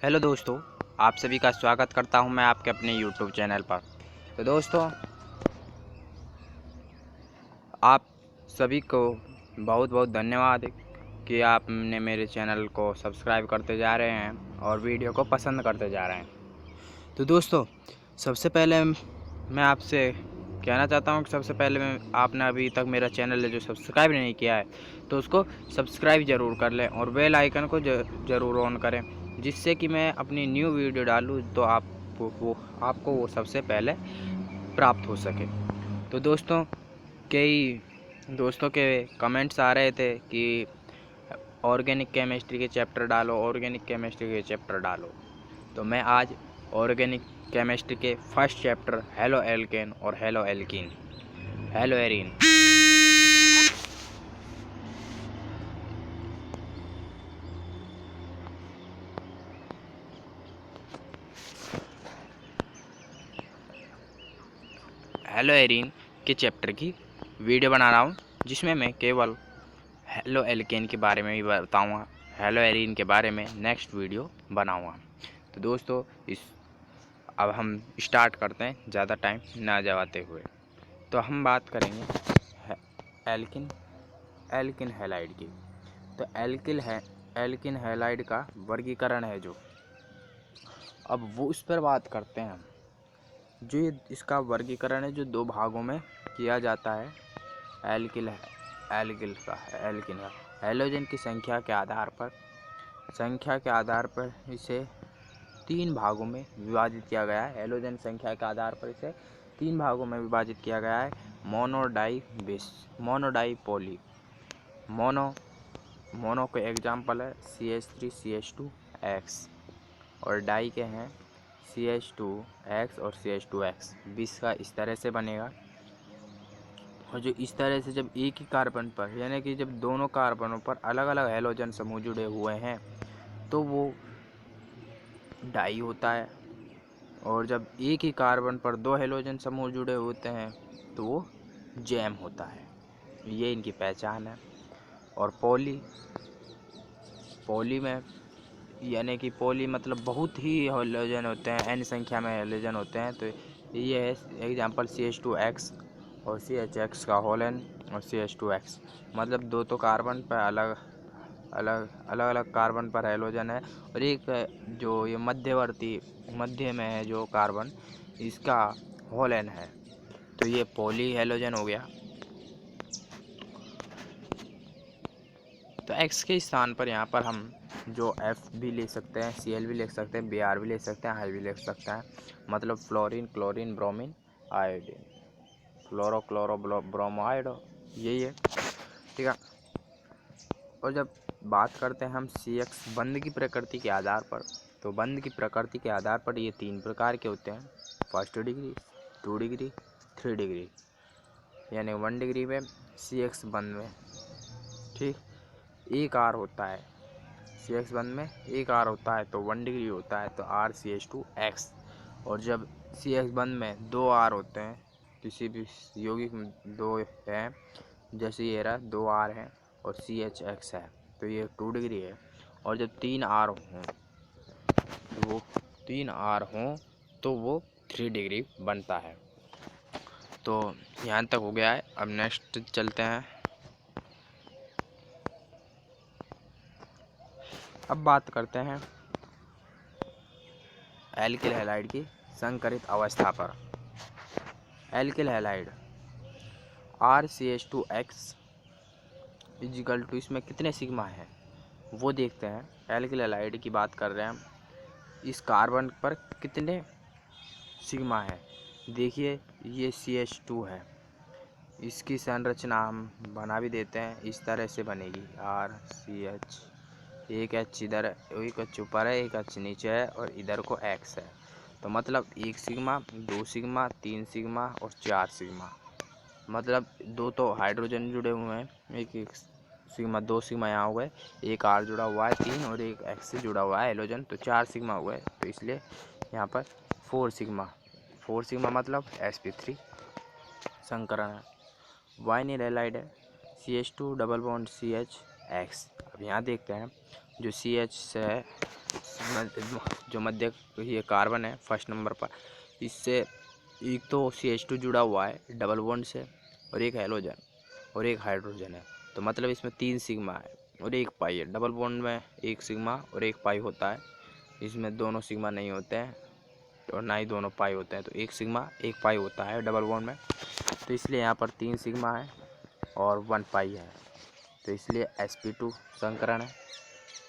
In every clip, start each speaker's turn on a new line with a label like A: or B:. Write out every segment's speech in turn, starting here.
A: Hello दोस्तों, आप सभी का स्वागत करता हूं मैं आपके अपने यूट्यूब चैनल पर। तो दोस्तों, आप सभी को बहुत बहुत धन्यवाद कि आपने मेरे चैनल को सब्सक्राइब करते जा रहे हैं और वीडियो को पसंद करते जा रहे हैं। तो दोस्तों, सबसे पहले मैं आपसे कहना चाहता हूं कि सबसे पहले आपने अभी तक मेरा चैनल है जो सब्सक्राइब नहीं किया है तो उसको सब्सक्राइब ज़रूर कर लें और बेल आइकन को ज़रूर ऑन करें, जिससे कि मैं अपनी न्यू वीडियो डालूँ तो आपको वो सबसे पहले प्राप्त हो सके। तो दोस्तों, कई दोस्तों के कमेंट्स आ रहे थे कि ऑर्गेनिक केमिस्ट्री के चैप्टर डालो, ऑर्गेनिक केमिस्ट्री के चैप्टर डालो। तो मैं आज ऑर्गेनिक केमिस्ट्री के फर्स्ट चैप्टर हेलो एल्केन और hello alkene, hello arene, hello arene के चैप्टर की वीडियो बना रहा हूँ, जिसमें मैं केवल हेलो एल्केन के बारे में ही बताऊँगा, हेलो एरीन के बारे में नेक्स्ट वीडियो बनाऊँगा। तो दोस्तों, अब हम स्टार्ट करते हैं ज़्यादा टाइम ना गवाते हुए। तो हम बात करेंगे एल्किन एल्किन हैलाइड की। तो एल्किन हैलाइड का वर्गीकरण है जो, अब वो उस पर बात करते हैं हम। जो ये इसका वर्गीकरण है जो दो भागों में किया जाता है एल्किल एल्किन का हैलोजन की संख्या के आधार पर इसे तीन भागों में विभाजित किया गया है। हैलोजन संख्या के आधार पर इसे तीन भागों में विभाजित किया गया है। Mono di poly. मोनो के एग्जाम्पल है CH3 CH2X और डाई के हैं CH2X और CH2X। 20 का इस तरह से बनेगा। और जो इस तरह से जब एक ही कार्बन पर, यानी कि जब दोनों कार्बनों पर अलग अलग हैलोजन समूह जुड़े हुए हैं तो वो डाई होता है, और जब एक ही कार्बन पर दो हैलोजन समूह जुड़े होते हैं तो वो जैम होता है। ये इनकी पहचान है। और पॉली में, यानी कि पॉली मतलब बहुत ही हैलोजन होते हैं, n संख्या में हैलोजन होते हैं। तो ये है एग्जांपल CH2X और CHX का होल n और CH2X, मतलब दो तो कार्बन पर अलग कार्बन पर हैलोजन है, और एक जो ये मध्य में है जो कार्बन, इसका होल n है। तो ये पॉली हैलोजन हो गया। तो X के स्थान पर यहाँ पर हम जो F भी ले सकते हैं, Cl भी ले सकते हैं, Br भी ले सकते हैं, I भी ले सकते हैं, मतलब fluorine, chlorine, bromine, iodine, chloro bromide, यही है, ठीक है। और जब बात करते हैं हम CX बंध की प्रकृति के आधार पर, तो बंध की प्रकृति के आधार पर ये तीन प्रकार के होते हैं। 1st डिग्री, 2 डिग्री, 3 डिग्री, यानी 1 डिग्री में CX बंध में, ठीक, एक R होता है। CX बंध में एक R होता है तो 1 डिग्री होता है, तो RCH2X। और जब CX बंध में दो R होते हैं, किसी भी यौगिक में दो हैं, जैसे ये रहा, दो R हैं और CHX है, तो ये 2 डिग्री है। और जब तीन R हों तो वो 3 डिग्री बनता है। तो यहाँ तक हो गया है। अब नेक्स्ट चलते हैं। अब बात करते हैं एल्किल हैलाइड की संकरित अवस्था पर। Alkyl halide RCH2X is equal to, इसमें कितने सिग्मा है वो देखते हैं। एल्किल हैलाइड की बात कर रहे हैं हम, इस कार्बन पर कितने सिग्मा है। देखिए ये CH2 है, इसकी संरचना हम बना भी देते हैं, इस तरह से बनेगी RCH, एक H इधर, एक H ऊपर है, एक H नीचे है, और इधर को X है। तो मतलब 1 सिग्मा, 2 सिग्मा, 3 सिग्मा और 4 सिग्मा, मतलब दो तो हाइड्रोजन जुड़े हुए हैं, एक सिग्मा, 2 सिग्मा यहाँ हुए, एक R जुड़ा हुआ है 3, और एक X से जुड़ा हुआ है हैलोजन, तो 4 सिग्मा हुए। तो इसलिए यहाँ पर 4 सिग्मा मतलब sp3 संकरण है। वाइनिल हैलाइड है CH2 double bond CH X। अब यहाँ देखते हैं जो CH से है, जो मध्य ये कार्बन है फर्स्ट नंबर पर, इससे एक तो CH2 जुड़ा हुआ है डबल बॉन्ड से, और एक हैलोजन और एक हाइड्रोजन है। तो मतलब इसमें 3 सिग्मा है और 1 पाई है। डबल बॉन्ड में 1 सिग्मा और 1 पाई होता है, इसमें दोनों सिग्मा नहीं होते हैं और ना ही दोनों पाई होते हैं। तो 1 सिग्मा 1 पाई होता है डबल बॉन्ड में, तो इसलिए यहाँ पर 3 सिग्मा है और 1 पाई है, तो इसलिए sp2 संकरण है।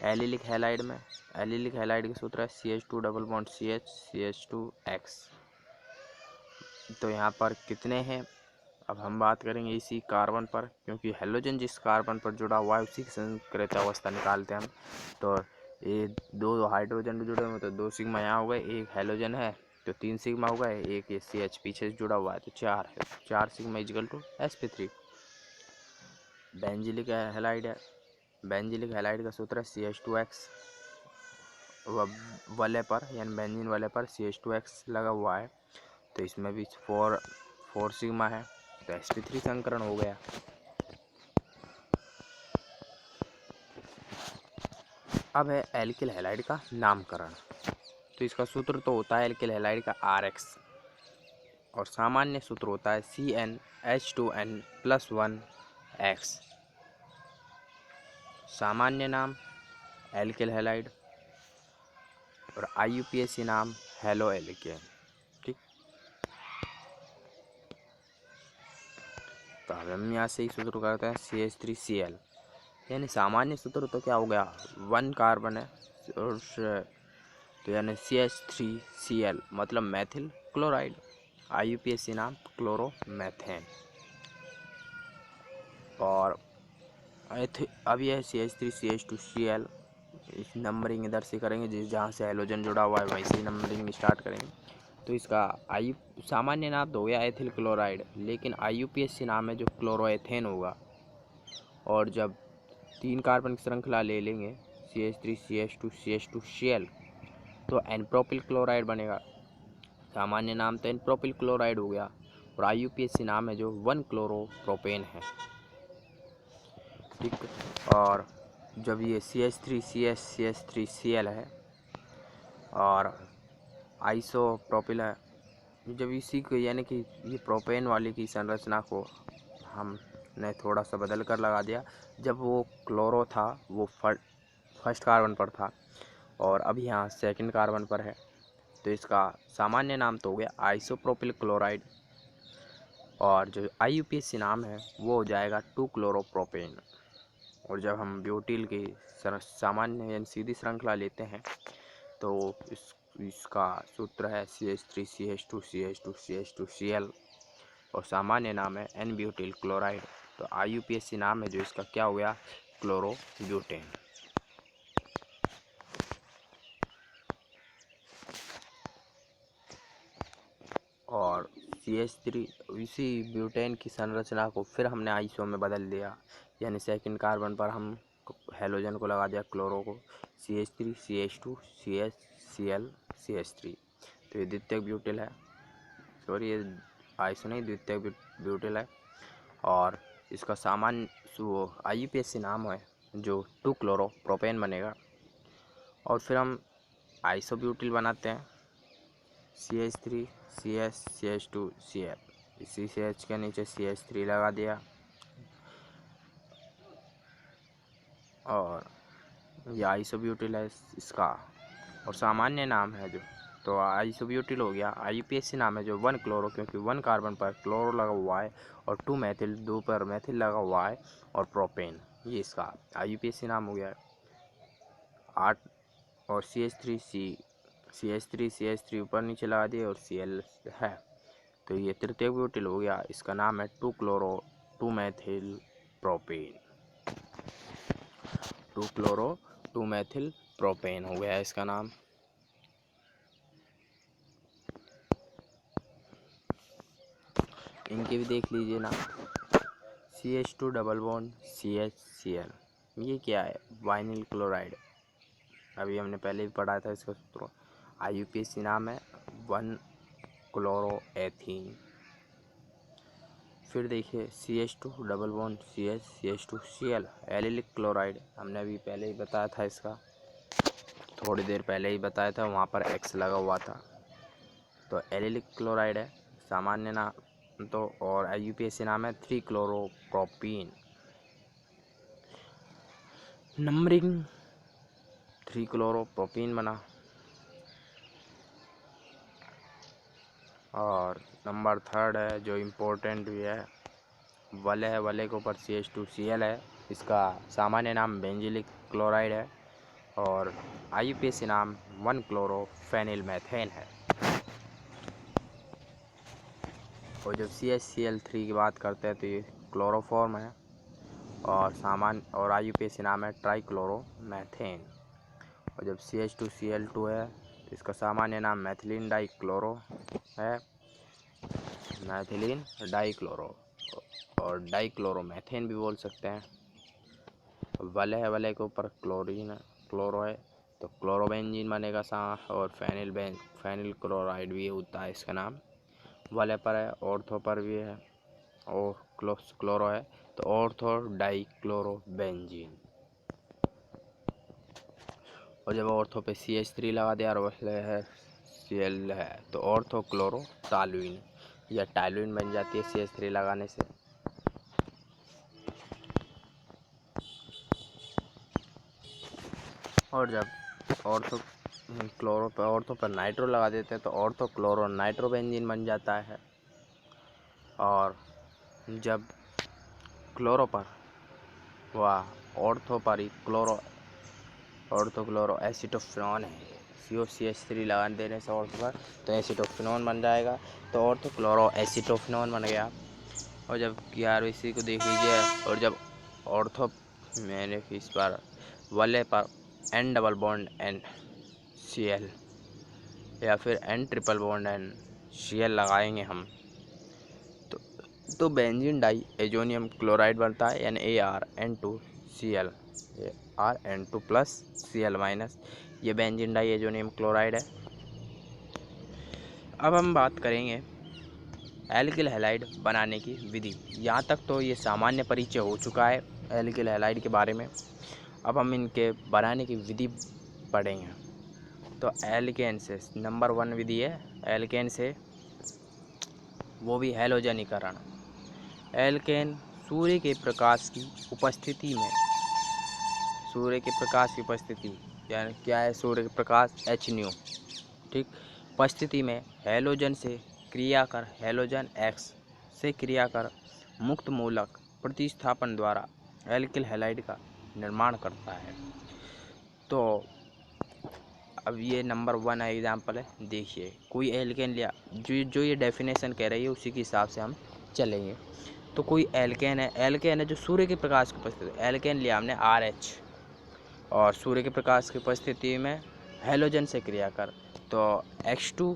A: एलिलिक हैलाइड में, एलिलिक हैलाइड का सूत्र है CH2 double bond CH CH2X। तो यहाँ पर कितने हैं, अब हम बात करेंगे इसी कार्बन पर, क्योंकि हेलोजन जिस कार्बन पर जुड़ा हुआ है उसी की संक्रियत अवस्था निकालते हैं हम। तो ये 2 हाइड्रोजन जुड़े हुए, तो 2 सिग्मा यहाँ हो गए, 1 हेलोजन है तो 3 सिग्मा हो गए, 1 ये CH पीछे से जुड़ा हुआ है तो 4 है, 4 sigma is equal to sp3। Benzylic halide है, बेंजिलिक हैलाइड का सूत्र है CH2X, वाले पर यानी बेंजीन वाले पर CH2X लगा हुआ है, तो इसमें भी 4 सिग्मा है, तो sp3 संकरण हो गया। अब है एल्किल हैलाइड का नामकरण। तो इसका सूत्र तो होता है एल्किल हैलाइड का RX, और सामान्य सूत्र होता है CnH2n+1X। सामान्य नाम एल्किल हैलाइड और IUPAC नाम हेलो एल्केन। ठीक, तो अब हम यहाँ से ही सूत्र करते हैं CH3Cl, यानी सामान्य सूत्र तो क्या हो गया, 1 कार्बन है और तो यानी CH3Cl मतलब मैथिल क्लोराइड। IUPAC नाम क्लोरोमेथेन। और अब यह CH3CH2Cl, इस नंबरिंग इधर से करेंगे, जिस जहाँ से हेलोजन जुड़ा हुआ है वहीं से नंबरिंग स्टार्ट करेंगे। तो इसका सामान्य नाम तो हो गया एथिल क्लोराइड, लेकिन IUPAC नाम है जो क्लोरोएथेन होगा। और जब 3 कार्बन की श्रृंखला ले लेंगे CH3CH2CH2Cl तो एनप्रोपिल क्लोराइड बनेगा। सामान्य नाम तो एनप्रोपिल क्लोराइड हो गया, और IUPAC नाम है जो 1 क्लोरोप्रोपेन है। ठीक, और जब ये CH3CH3Cl है और आइसोप्रोपिल है, जब इसी को यानी कि ये प्रोपेन वाली की संरचना को हमने थोड़ा सा बदल कर लगा दिया। जब वो क्लोरो था वो फर्स्ट कार्बन पर था और अब यहाँ सेकंड कार्बन पर है, तो इसका सामान्य नाम तो हो गया आइसोप्रोपिल क्लोराइड, और जो IUPAC नाम है वो हो जाएगा 2 क्लोरोप्रोपेन। और जब हम ब्यूटिल की सामान्य यानी सीधी श्रृंखला लेते हैं तो इसका सूत्र है CH3CH2CH2CH2Cl, और सामान्य नाम है N ब्यूटिल क्लोराइड। तो IUPAC नाम है जो इसका क्या हो गया, क्लोरोब्यूटेन। और CH3 इसी ब्यूटेन की संरचना को फिर हमने आइसो में बदल दिया, यानी सेकंड कार्बन पर हम हेलोजन को लगा दिया क्लोरो को, CH3 CH2 CH Cl CH3। तो ये द्वितीयक ब्यूटिल है, सॉरी ये आइसो नहीं द्वितीयक ब्यूटिल है। और इसका सामान्य IUPAC नाम है जो 2 क्लोरोप्रोपेन बनेगा। और फिर हम आइसोब्यूटिल बनाते हैं CH3 CH CH2 Cl, इसी CH के नीचे CH3 लगा दिया, और ये आइसोब्यूटिल है इसका, और सामान्य नाम है जो, तो आइसोब्यूटिल हो गया। IUPAC नाम है जो 1 क्लोरो, क्योंकि 1 कार्बन पर क्लोरो लगा हुआ है और 2 मैथिल, 2 पर मैथिल लगा हुआ है, और प्रोपेन, ये इसका IUPAC नाम हो गया है। 8 और CH3 ऊपर नीचे लगा दिए और Cl है, तो ये तृतीय ब्यूटिल हो गया। इसका नाम है 2 chloro 2 Maithil propane, 2 chloro 2 Maithil propane हो गया इसका नाम। इनके भी देख लीजिए ना, CH2 डबल बॉन्ड CHCl, ये क्या है, वाइनिल क्लोराइड। अभी हमने पहले भी पढ़ा था इसका सूत्र। IUPAC नाम है 1 क्लोरोएथीन। फिर देखिए CH2 double bond CH CH2 Cl allylic chloride, हमने अभी पहले ही बताया था इसका, थोड़ी देर पहले ही बताया था, वहाँ पर X लगा हुआ था। तो एलिलिक क्लोराइड है सामान्य नाम तो, और IUPAC नाम है 3-क्लोरोप्रोपीन। नंबरिंग 3-क्लोरोप्रोपीन बना। और नंबर 3 है जो इम्पोर्टेंट भी है, वले है, वले के ऊपर CH2Cl है, इसका सामान्य नाम बेंजिलिक क्लोराइड है, और IUPAC नाम 1-क्लोरोफेनिलमेथेन है। और जब CH-Cl3 की बात करते हैं तो ये क्लोरोफॉर्म है, और IUPAC नाम है ट्राईक्लोरोमेथेन। और जब CH2Cl2 है तो इसका सामान्य नाम मैथिलीन डाइक्लोरो है, मैथिलीन डाइक्लोरो, और डाइक्लोरोमेथेन भी बोल सकते हैं। वले है, वले के ऊपर क्लोरो है तो क्लोरोबेंजीन बनेगा और फेनिल क्लोराइड भी होता है इसका नाम। वले पर है, ऑर्थो पर भी है, और क्लोरो है तो ऑर्थो डाइक्लोरोबेंजीन। और जब ऑर्थो पे CH3 लगा दिया और वले है Cl है तो ऑर्थो क्लोरो टालुइन या टालुइन बन जाती है CH3 लगाने से। और जब ऑर्थो पर नाइट्रो लगा देते हैं तो ऑर्थो क्लोरो नाइट्रोबेंजीन बन जाता है। और जब क्लोरो पर ऑर्थो पर ही ऑर्थो क्लोरो एसिटोफिनॉन है, COCH3 लगा देने से ऑर्थो पर तो एसिटोफिनॉन बन जाएगा, तो ऑर्थो क्लोरो एसिटोफिनॉन बन गया। और जब इसी को देख लीजिए, और जब ऑर्थो मैंने इस बार वले पर N double bond N Cl या फिर N triple bond N Cl लगाएंगे हम तो बेंजीन डाई एजोनियम क्लोराइड बनता है, यानी ArN2Cl, ArN2 plus Cl minus, ये बेंजीन डाई एजोनियम क्लोराइड है। अब हम बात करेंगे एल्किल हैलाइड बनाने की विधि। यहाँ तक तो ये सामान्य परिचय हो चुका है एल्किल हैलाइड के बारे में। अब हम इनके बनाने की विधि पढ़ेंगे। तो एल्केन से नंबर 1 विधि है एल्केन से, वो भी हैलोजनीकरण। एल्केन सूर्य के प्रकाश की उपस्थिति में, यानी क्या है सूर्य के प्रकाश HNu, ठीक, उपस्थिति में हैलोजन से क्रिया कर हैलोजन X से क्रिया कर मुक्त मूलक प्रतिस्थापन द्वारा एल्किल हैलाइड का निर्माण करता है। तो अब ये नंबर 1 एग्जाम्पल है, देखिए कोई एल्केन लिया, जो ये डेफिनेशन कह रही है उसी के हिसाब से हम चलेंगे। तो कोई एल्केन है जो सूर्य के प्रकाश की उपस्थिति, एल्केन लिया हमने RH, और सूर्य के प्रकाश की उपस्थिति में हैलोजन से क्रिया कर, तो X2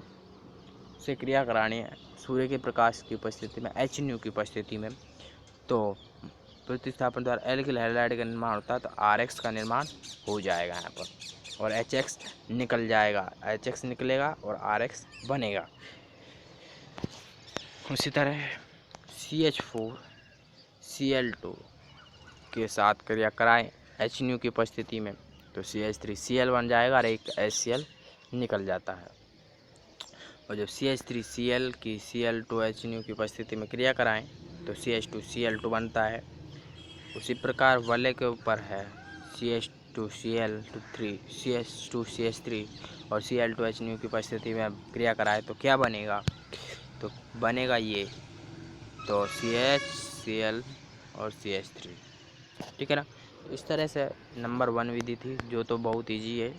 A: से क्रिया करानी है सूर्य के प्रकाश की उपस्थिति में HNu की उपस्थिति में, तो प्रतिस्थापन द्वारा एल्किल हैलाइड का निर्माण होता है, तो RX का निर्माण हो जाएगा यहाँ पर, और HX निकल जाएगा, HX निकलेगा और RX बनेगा। उसी तरह CH4Cl2 के साथ क्रिया कराएं HNu की उपस्थिति में, तो CH3Cl बन जाएगा और एक HCl निकल जाता है। और जब CH3Cl की Cl2HNu की उपस्थिति में क्रिया कराएं तो CH2Cl2 बनता है। उसी प्रकार वले के ऊपर है CH2CH3 और Cl2HNu की उपस्थिति में क्रिया कराए तो क्या बनेगा, तो बनेगा ये, तो CH और CH3, ठीक है ना। तो इस तरह से नंबर 1 विधि थी, जो तो बहुत ईजी है,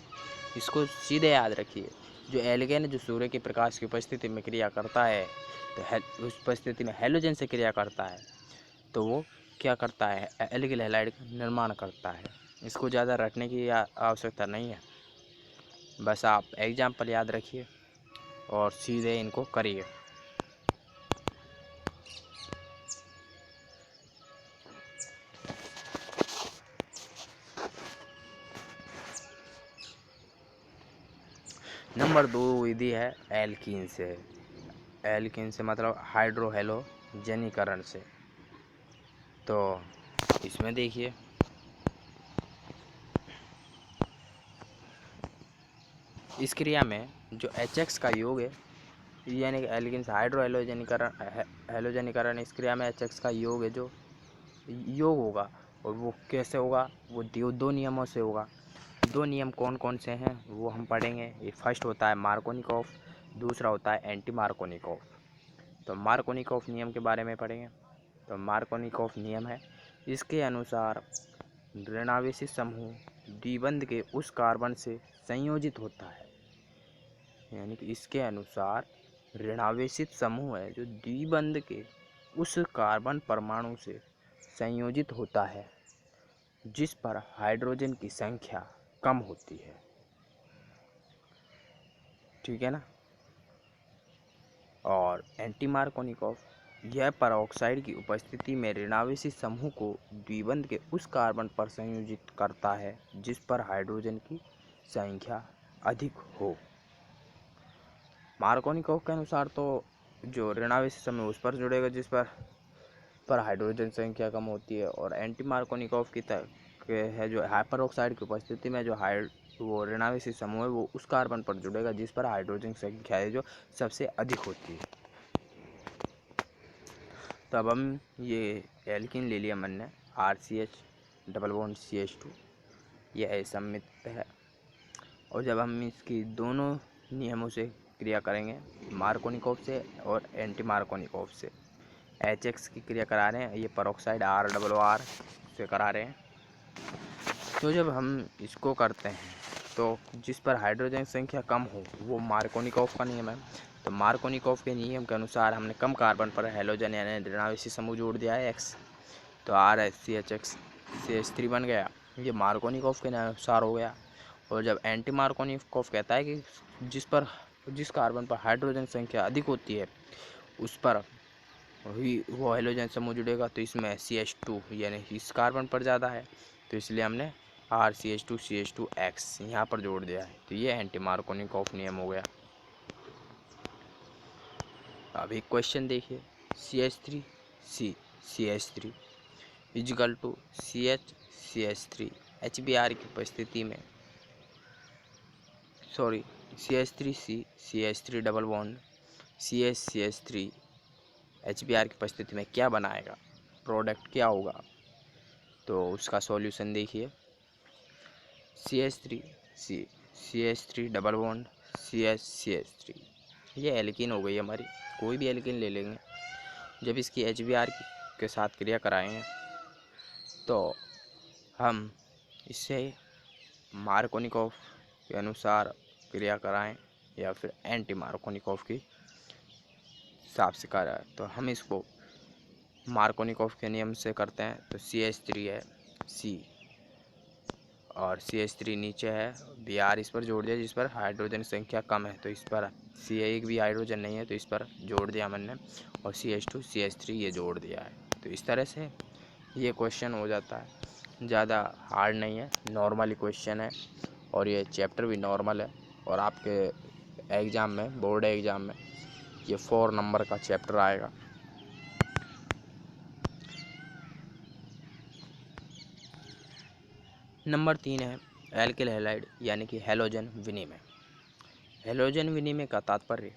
A: इसको सीधे याद रखिए। जो एल्केन जो सूर्य के प्रकाश की उपस्थिति में क्रिया करता है, तो उस परिस्थिति में हैलोजन से क्रिया करता है, तो वो क्या करता है, एल्किल हैलाइड का निर्माण करता है। इसको ज़्यादा रटने की आवश्यकता नहीं है, बस आप एग्जाम्पल याद रखिए और सीधे इनको करिए। नंबर 2 विधि है एल्कीन से। एल्कीन से मतलब हाइड्रो हेलो जनीकरण से। तो इसमें देखिए इस क्रिया में जो HX का योग है, यानी कि एल्किन हाइड्रो हेलोजनीकरण इस क्रिया में HX का योग है, जो योग होगा। और वो कैसे होगा? वो दो नियमों से होगा। दो नियम कौन कौन से हैं वो हम पढ़ेंगे। ये फर्स्ट होता है मार्कोनिकॉफ, दूसरा होता है एंटी मार्कोनिकॉफ। तो मार्कोनिकॉफ नियम के बारे में पढ़ेंगे। तो मार्कोनिकॉफ नियम है, इसके अनुसार ऋणावेशी समूह द्विबंध के उस कार्बन से संयोजित होता है। यानी कि इसके अनुसार ऋणावेशित समूह है जो द्विबंध के उस कार्बन परमाणु से संयोजित होता है जिस पर हाइड्रोजन की संख्या कम होती है। ठीक है ना। और एंटी मार्कोनिकॉफ यह परऑक्साइड की उपस्थिति में ऋणावेशी समूह को द्विबंध के उस कार्बन पर संयोजित करता है जिस पर हाइड्रोजन की संख्या अधिक हो। मार्कोनिकॉफ के अनुसार तो जो ऋणावेशी समूह उस पर जुड़ेगा जिस पर हाइड्रोजन संख्या कम होती है, और एंटी मार्कोनिकॉफ की है जो हाइपर ऑक्साइड की उपस्थिति में जो वो ऋणावेशी समूह है वो उस कार्बन पर जुड़ेगा जिस पर हाइड्रोजन संख्या है जो सबसे अधिक होती है। तब हम ये एल्किन ले लिया मन ने RCH डबल बॉन्ड CH2, यह असम्मित है। और जब हम इसकी दोनों नियमों से क्रिया करेंगे, मार्कोनिकॉफ से और एंटी मार्कोनिकॉफ से, HX की क्रिया करा रहे हैं, ये परऑक्साइड RRR से करा रहे हैं। तो जब हम इसको करते हैं तो जिस पर हाइड्रोजन संख्या कम हो वो मार्कोनिकॉफ का नियम है। तो मार्कोनिकॉफ के नियम के अनुसार हमने कम कार्बन पर हैलोजन यानी ऋणावेशी समूह जोड़ दिया है X, तो RHCHX CH3 बन गया। ये मार्कोनिकॉफ के अनुसार हो गया। और जब एंटी मार्कोनिकॉफ कहता है कि जिस कार्बन पर हाइड्रोजन संख्या अधिक होती है उस पर ही वो हैलोजन समूह जुड़ेगा, तो इसमें CH2 यानी इस कार्बन पर ज़्यादा है, तो इसलिए हमने RCH2CH2X यहाँ पर जोड़ दिया है। तो ये एंटी मार्कोनिकॉफ नियम हो गया। अब एक क्वेश्चन देखिए, CH3 is equal to CH3 HBr की उपस्थिति में CH3C CH3 double bond CH3 HBr की उपस्थिति में क्या बनाएगा, प्रोडक्ट क्या होगा। तो उसका सॉल्यूशन देखिए, CH3C CH3 double bond CH3, ये एल्कीन हो गई हमारी। कोई भी एल्कीन ले लेंगे, जब इसकी HBr के साथ क्रिया कराएंगे तो हम इससे मार्कोनिकॉफ के अनुसार क्रिया कराएं या फिर एंटी मार्कोनिकॉफ की हिसाब से कराएं, तो हम इसको मार्कोनिकॉफ के नियम से करते हैं। तो CH3 है C और CH3 नीचे है, Br इस पर जोड़ दिया जिस पर हाइड्रोजन संख्या कम है, तो इस पर एक भी हाइड्रोजन नहीं है तो इस पर जोड़ दिया मैंने, और CH2 CH3 ये जोड़ दिया है। तो इस तरह से ये क्वेश्चन हो जाता है, ज़्यादा हार्ड नहीं है, नॉर्मल क्वेश्चन है। और ये चैप्टर भी नॉर्मल है, और आपके एग्ज़ाम में, बोर्ड एग्ज़ाम में ये 4 नंबर का चैप्टर आएगा। नंबर 3 है एल्किल हैलाइड यानी कि हैलोजन विनिमय। हैलोजन विनिमय का तात्पर्य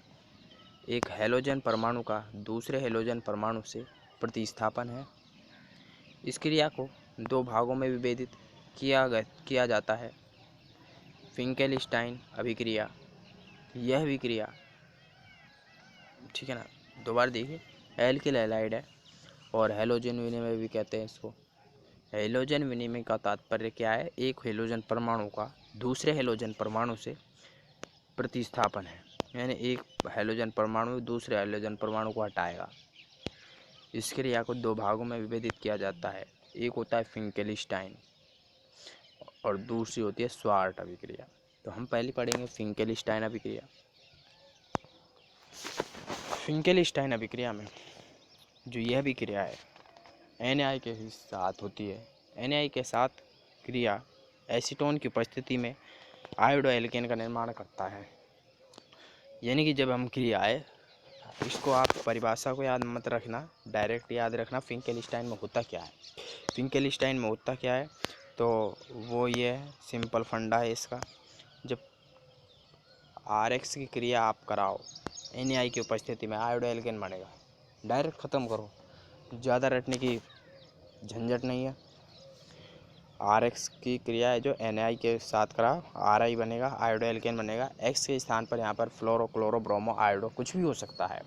A: एक हैलोजन परमाणु का दूसरे हैलोजन परमाणु से प्रतिस्थापन है। इस क्रिया को दो भागों में विभेदित किया जाता है, फिंकेलस्टाइन अभिक्रिया। यह विक्रिया, ठीक है ना, दोबारा देखिए, एल्किल हैलाइड है और हैलोजन विनिमय भी कहते हैं इसको। हैलोजन विनिमय का तात्पर्य क्या है, एक हैलोजन परमाणु का दूसरे हैलोजन परमाणु से प्रतिस्थापन है, यानी एक हैलोजन परमाणु दूसरे हैलोजन परमाणु को हटाएगा। इस क्रिया को दो भागों में विभेदित किया जाता है, एक होता है फिंकेलस्टाइन और दूसरी होती है स्वार्ट अभिक्रिया। तो हम पहले पढ़ेंगे फिंकेलस्टाइन अभिक्रिया। फिंकेलस्टाइन अभिक्रिया में जो यह अभिक्रिया है Na के साथ होती है। Na के साथ क्रिया एसीटोन की उपस्थिति में आयोडो एल्केन का निर्माण करता है। यानी कि जब हम क्रियाएँ इसको आप परिभाषा को याद मत रखना, डायरेक्ट याद रखना फिंकेलस्टाइन में होता क्या है। फिंकेलस्टाइन में होता क्या है तो वो ये है, सिंपल फंडा है इसका। जब RX की क्रिया आप कराओ NaI की उपस्थिति में आयोडो एल्केन बनेगा। डायरेक्ट ख़त्म करो, ज़्यादा रटने की झंझट नहीं है। RX की क्रिया है जो NaI के साथ कराओ, RI बनेगा, आयोडो एल्केन बनेगा। X के स्थान पर यहाँ पर फ्लोरो क्लोरो ब्रोमो आयोडो कुछ भी हो सकता है।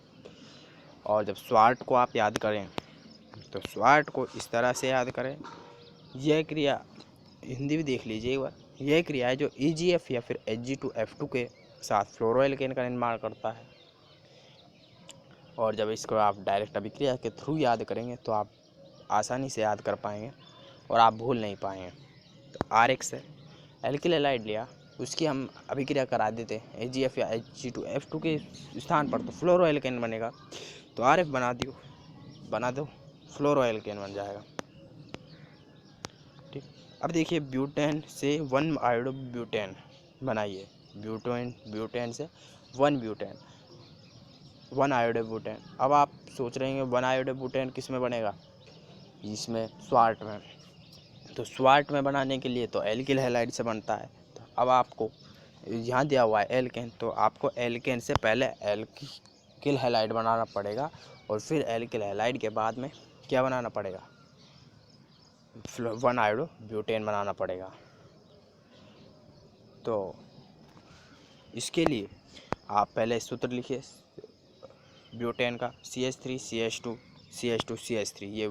A: और जब स्वार्ट को आप याद करें तो स्वार्ट को इस तरह से याद करें, यह क्रिया हिंदी भी देख लीजिए एक बार। यह क्रिया है जो EgF या फिर Hg2F2 के साथ फ्लोरो एल्केन का निर्माण करता है। और जब इसको आप डायरेक्ट अभिक्रिया के थ्रू याद करेंगे तो आप आसानी से याद कर पाएंगे और आप भूल नहीं पाएंगे। तो RX है, एल्किल हैलाइड लिया, उसकी हम अभिक्रिया करा देते AgF या Hg2F2 के स्थान पर तो फ्लोरो एल्केन बनेगा। तो RF बना दो, फ्लोरो एल्केन बन जाएगा। ठीक, अब देखिए ब्यूटेन से 1 आयोडो ब्यूटेन बनाइए, ब्यूटेन से 1 ब्यूटेन, 1 आयोडो ब्यूटेन। अब आप सोच रहे हैं 1 आयोडो ब्यूटेन किस में बनेगा, इसमें स्वार्ट में। तो स्वार्ट में बनाने के लिए तो एल्किल हैलाइड से बनता है। तो अब आपको यहाँ दिया हुआ है एल्केन, तो आपको एल्केन से पहले एल्किल हैलाइड बनाना पड़ेगा और फिर एल्किल हैलाइड के बाद में क्या बनाना पड़ेगा, 1 आयोडो ब्यूटेन बनाना पड़ेगा। तो इसके लिए आप पहले सूत्र लिखिए ब्यूटेन का, CH3 CH2 CH2 CH3, ये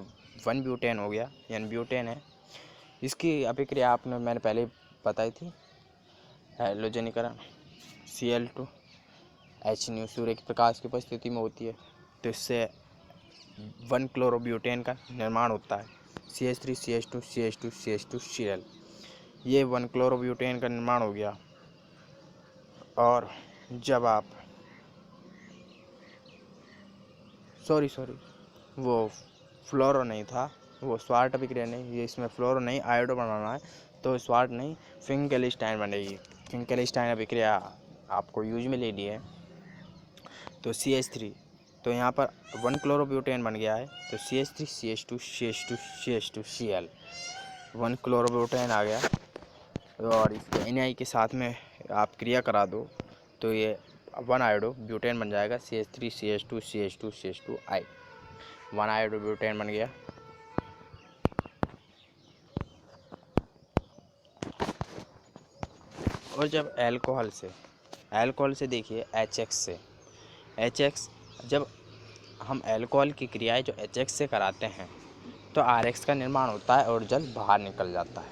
A: 1 ब्यूटेन हो गया, यानी ब्यूटेन है। इसकी अभिक्रिया मैंने पहले बताई थी, हैलोजनीकरण Cl2 H सूर्य के प्रकाश की उपस्थिति में होती है, तो इससे 1 क्लोरोब्यूटेन का निर्माण होता है, CH3 CH2 CH2 CH2 Cl, ये 1 क्लोरोब्यूटेन का निर्माण हो गया। और जब आप सॉरी वो फ्लोरो नहीं था, वो स्वार्ट अभिक्रिया नहीं, ये इसमें फ्लोरो नहीं आयोडो बनाना है, तो स्वार्ट नहीं फिंकेलस्टाइन बनेगी। फिंकेलस्टाइन अभिक्रिया आपको यूज में लेनी है। तो CH3, तो यहाँ पर 1 क्लोरोब्यूटेन बन गया है, तो CH3 CH2 CH2 CH2 Cl, 1 chlorobutane आ गया। और इसके NaI के साथ में आप क्रिया करा दो तो ये 1 आयोडो ब्यूटेन बन जाएगा, CH3 CH2 CH2 CH2I, 1 iodo butane बन गया। और जब अल्कोहल से देखिए HX, जब हम अल्कोहल की क्रियाएं जो HX से कराते हैं तो RX का निर्माण होता है और जल बाहर निकल जाता है।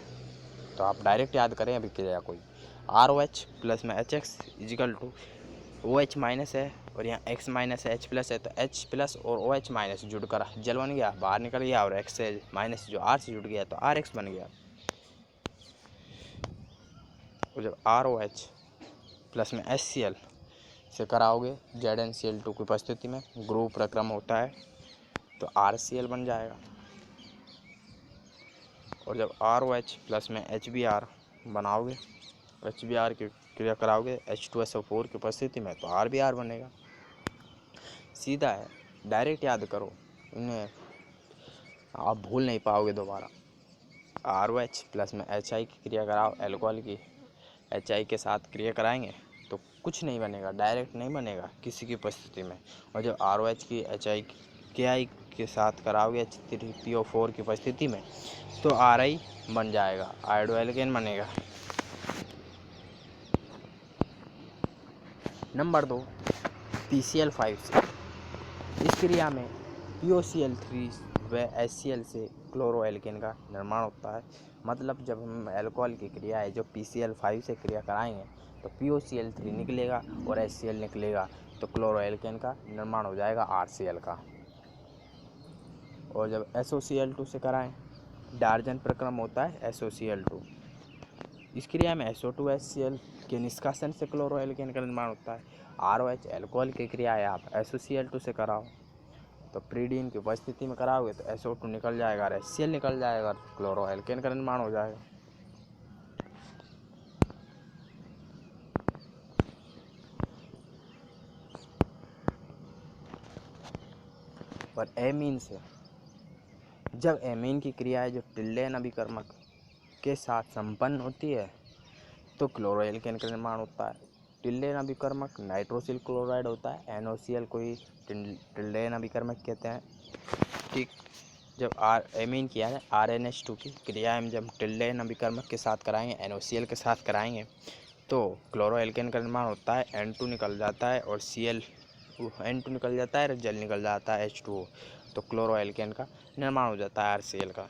A: तो आप डायरेक्ट याद करें अभी क्रिया कोई, ROH प्लस में HX is equal to OH minus है और यहाँ X माइनस H प्लस है, तो H प्लस और OH माइनस जुड़कर जल बन गया, बाहर निकल गया, और X से माइनस जो R से जुड़ गया तो RX बन गया। और जब ROH प्लस में HCl से कराओगे ZnCl2 की उपस्थिति में, ग्रुप प्रक्रम होता है, तो RCl बन जाएगा। और जब ROH प्लस में HBr बनाओगे, HBr की क्रिया कराओगे H2SO4 की उपस्थिति में, तो RBr बनेगा। सीधा है, डायरेक्ट याद करो, इन्हें आप भूल नहीं पाओगे दोबारा। ROH प्लस में HI की क्रिया कराओ, एल्कोहल की HI के साथ क्रिया कराएंगे तो कुछ नहीं बनेगा, डायरेक्ट नहीं बनेगा किसी की उपस्थिति में। और जब ROH की HI KI के साथ कराओगे H3PO4 की उपस्थिति में, तो RI बन जाएगा, आयोडो एल्केन बनेगा। नंबर 2 PCl5 से, इस क्रिया में POCl3 व HCl से क्लोरो एल्केन का निर्माण होता है। मतलब जब हम अल्कोहल की क्रिया है जो PCl5 से क्रिया कराएंगे तो POCl3 निकलेगा और HCl निकलेगा, तो क्लोरो एल्केन का निर्माण हो जाएगा RCl का। और जब SOCl2 से कराएं, डार्जन प्रक्रम होता है SOCl2, इस क्रिया में SO2HCl के निष्कासन से क्लोरो एल्केन का निर्माण होता है। ROH एल्कोहल की क्रिया है, आप SOCl2 से कराओ तो प्रीडीन की उपस्थिति में कराओगे तो SO2 निकल जाएगा और HCl निकल जाएगा, क्लोरो एल्केन का निर्माण हो जाएगा। और एमीन से। जब एमीन की क्रिया है जो टिल्डे अभिकर्मक के साथ संपन्न होती है तो क्लोरोएल्केन का निर्माण होता है। टिल्डे अभिकर्मक नाइट्रोसिल क्लोराइड होता है, NaOCl को ही टिल्डे अभिकर्मक कहते हैं। ठीक, जब एमीन किया है RNH2 की क्रिया हम जब टिल्डे अभिकर्मक के साथ कराएंगे, NaOCl के साथ कराएंगे तो क्लोरोएल्केन का निर्माण होता है, N2 निकल जाता है और N2 निकल जाता है और जल निकल जाता है H2O, तो क्लोरोएल्केन का निर्माण हो जाता है RCl का।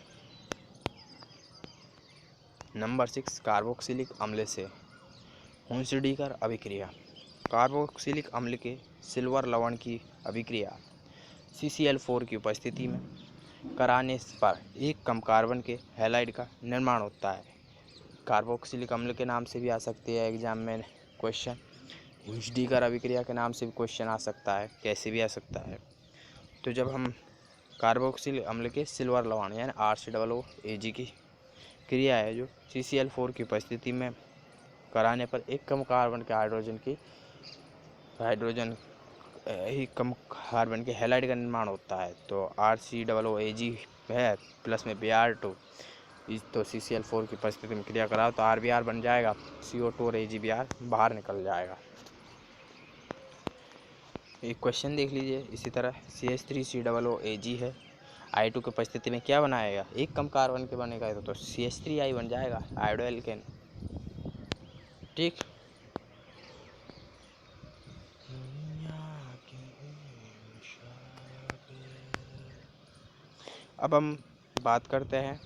A: नंबर 6, कार्बोक्सिलिक अम्ल से हुंसडीकर अभिक्रिया। कार्बोक्सिलिक अम्ल के सिल्वर लवण की अभिक्रिया CCl4 की उपस्थिति में कराने पर एक कम कार्बन के हैलाइड का निर्माण होता है। कार्बोक्सिलिक अम्ल के नाम से भी आ सकती है एग्जाम में क्वेश्चन, हुंसडीकर अभिक्रिया के नाम से भी क्वेश्चन आ सकता है, कैसे भी आ सकता है। तो जब हम कार्बोक्सिलिक अम्ल के सिल्वर लवण यानी RCOOAg की क्रिया है जो CCl4 की उपस्थिति में कराने पर एक कम कार्बन के कम कार्बन के हैलाइड का निर्माण होता है, तो RCOOAg है प्लस में Br2, तो CCl4 की उपस्थिति में क्रिया कराओ तो RBr बन जाएगा, CO2 और AgBr बाहर निकल जाएगा। एक क्वेश्चन देख लीजिए इसी तरह, CH3COOAg है, I2 की उपस्थिति में क्या बनाएगा, एक कम कार्बन के बनेगा तो CH3I बन जाएगा, आयोडोएल्केन। ठीक, अब हम बात करते हैं